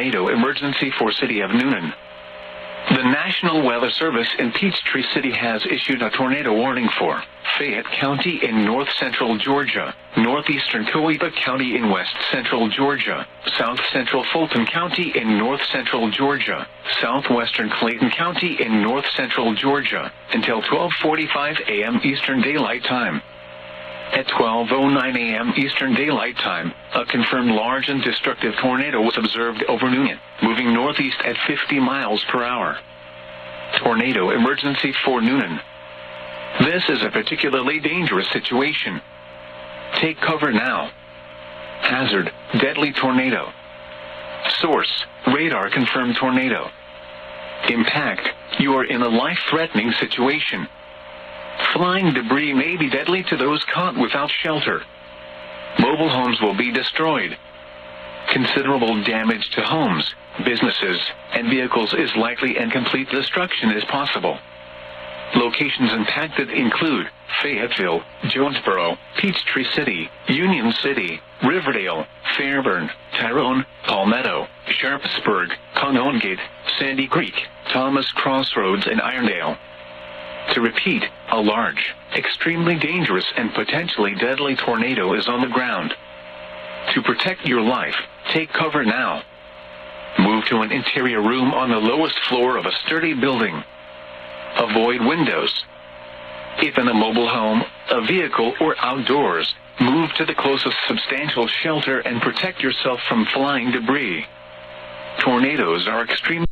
tornado emergency for City of Newnan. The National Weather Service in Peachtree City has issued a tornado warning for Fayette County in north-central Georgia, northeastern Coweta County in west-central Georgia, south-central Fulton County in north-central Georgia, southwestern Clayton County in north-central Georgia, until 12:45 a.m. Eastern Daylight Time. At 12:09 a.m. Eastern Daylight Time, a confirmed large and destructive tornado was observed over Newnan, moving northeast at 50 miles per hour. Tornado emergency for Newnan. This is a particularly dangerous situation. Take cover now. Hazard, deadly tornado. Source, radar confirmed tornado. Impact, you are in a life-threatening situation. Flying debris may be deadly to those caught without shelter. Mobile homes will be destroyed. Considerable damage to homes, businesses, and vehicles is likely and complete destruction is possible. Locations impacted include Fayetteville, Jonesboro, Peachtree City, Union City, Riverdale, Fairburn, Tyrone, Palmetto, Sharpsburg, Canongate, Sandy Creek, Thomas Crossroads, and Irondale. To repeat, a large, extremely dangerous and potentially deadly tornado is on the ground. To protect your life, take cover now. Move to an interior room on the lowest floor of a sturdy building. Avoid windows. If in a mobile home, a vehicle, or outdoors, move to the closest substantial shelter and protect yourself from flying debris. Tornadoes are extreme.